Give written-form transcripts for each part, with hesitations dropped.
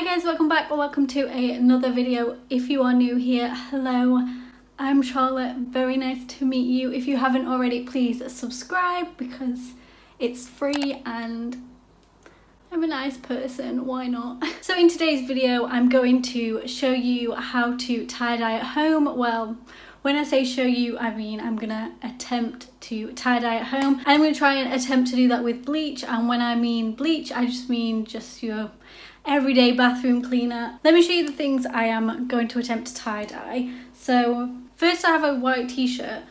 guys, welcome back or welcome to another video. If you are new here, hello, I'm Charlotte, very nice to meet you. If you haven't already, please subscribe because it's free and I'm a nice person, why not? So in today's video, I'm going to show you how to tie-dye at home. Well, when I say show you, I mean I'm gonna attempt to tie-dye at home. I'm gonna try and attempt to do that with bleach, and when I mean bleach, I just mean just your everyday bathroom cleaner. Let me show you the things I am going to attempt to tie-dye. So first I have a white t-shirt.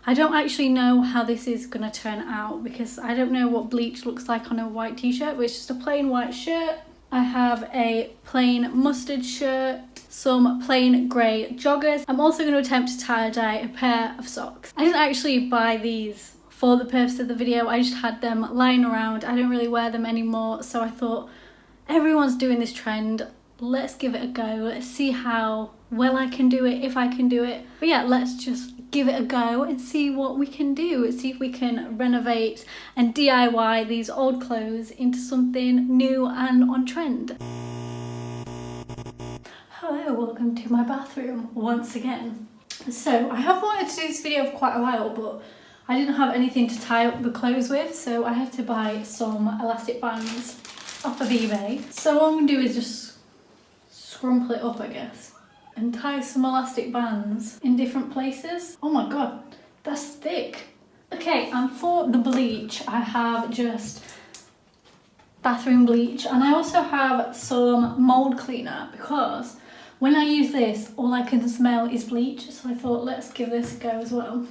I don't actually know how this is gonna turn out because I don't know what bleach looks like on a white t-shirt, but it's just a plain white shirt. I have a plain mustard shirt, some plain grey joggers. I'm also going to attempt to tie-dye a pair of socks. I didn't actually buy these for the purpose of the video, I just had them lying around. I don't really wear them anymore, so I thought everyone's doing this trend, let's give it a go. Let's see how well I can do it, if I can do it. But yeah, let's just give it a go and see what we can do. Let's see if we can renovate and DIY these old clothes into something new and on trend. Hello, welcome to my bathroom once again. So I have wanted to do this video for quite a while, but I didn't have anything to tie up the clothes with, so I had to buy some elastic bands off of eBay. So what I'm gonna do is just scrumple it up, I guess, and tie some elastic bands in different places. Oh my god, that's thick. Okay, and for the bleach, I have just bathroom bleach, and I also have some mold cleaner because when I use this, all I can smell is bleach, so I thought let's give this a go as well.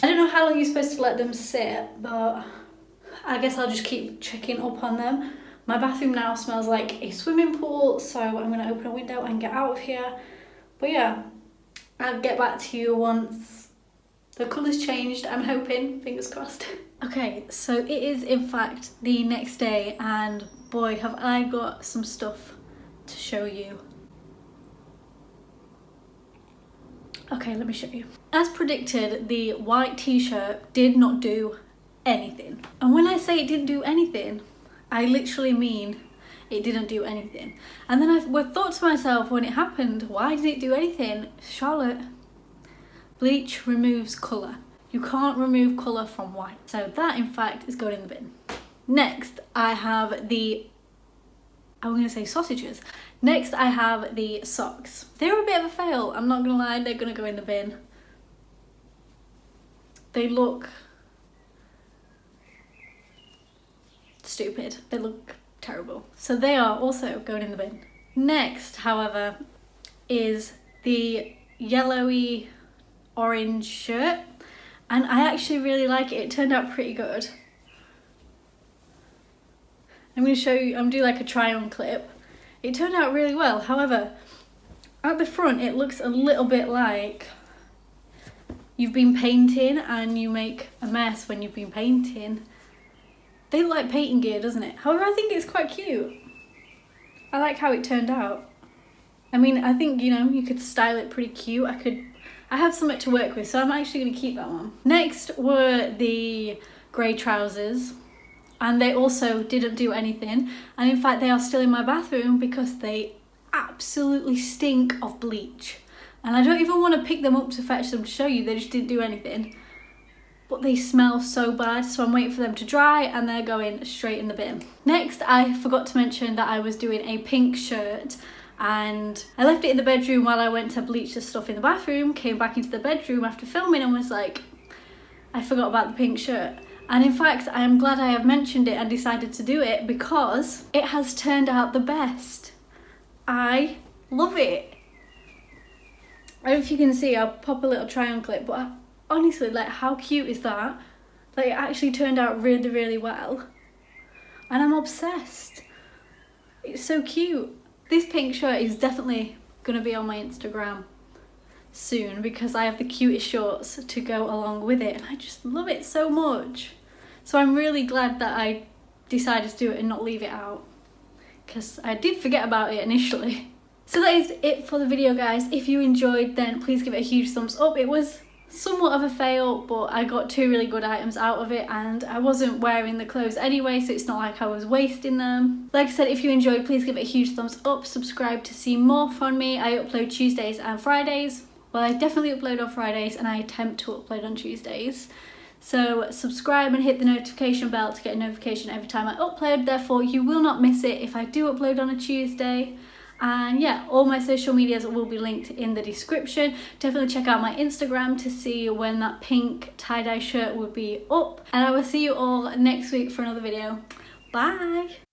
I don't know how long you're supposed to let them sit, but I guess I'll just keep checking up on them. My bathroom now smells like a swimming pool, so I'm going to open a window and get out of here. But yeah, I'll get back to you once the colour's changed, I'm hoping, fingers crossed. Okay, so it is in fact the next day, and boy have I got some stuff to show you. Okay, let me show you. As predicted, the white t-shirt did not do anything. And when I say it didn't do anything, I literally mean it didn't do anything. And then I thought to myself when it happened, why did it do anything? Charlotte, bleach removes colour. You can't remove colour from white. So that in fact is going in the bin. Next I have the, I'm going to say sausages. Next I have the socks. They're a bit of a fail, I'm not going to lie, they're going to go in the bin. They look stupid, they look terrible. So they are also going in the bin. Next, however, is the yellowy orange shirt, and I actually really like it. It turned out pretty good. I'm going to show you, I'm going to do like a try on clip. It turned out really well, however, at the front it looks a little bit like you've been painting and you make a mess when you've been painting. They look like painting gear, doesn't it? However, I think it's quite cute. I like how it turned out. I mean, I think, you know, you could style it pretty cute. I have something to work with, so I'm actually going to keep that one. Next were the grey trousers, and they also didn't do anything. And in fact, they are still in my bathroom because they absolutely stink of bleach. And I don't even want to pick them up to fetch them to show you, they just didn't do anything. But they smell so bad, so I'm waiting for them to dry and they're going straight in the bin. Next, I forgot to mention that I was doing a pink shirt, and I left it in the bedroom while I went to bleach the stuff in the bathroom, came back into the bedroom after filming and was like, I forgot about the pink shirt. And in fact, I am glad I have mentioned it and decided to do it because it has turned out the best. I love it. I don't know if you can see, I'll pop a little try on clip, but honestly, like, how cute is that? Like, it actually turned out really, really well. And I'm obsessed. It's so cute. This pink shirt is definitely gonna be on my Instagram soon because I have the cutest shorts to go along with it, and I just love it so much. So I'm really glad that I decided to do it and not leave it out. because I did forget about it initially. So that is it for the video, guys. If you enjoyed, then please give it a huge thumbs up. It was somewhat of a fail, but I got 2 really good items out of it, and I wasn't wearing the clothes anyway, so it's not like I was wasting them. Like I said, if you enjoyed, please give it a huge thumbs up. Subscribe to see more from me. I upload Tuesdays and Fridays. Well, I definitely upload on Fridays, and I attempt to upload on Tuesdays. So subscribe and hit the notification bell to get a notification every time I upload. Therefore, you will not miss it if I do upload on a Tuesday. And yeah, all my social medias will be linked in the description. Definitely check out my Instagram to see when that pink tie-dye shirt will be up. And I will see you all next week for another video. Bye!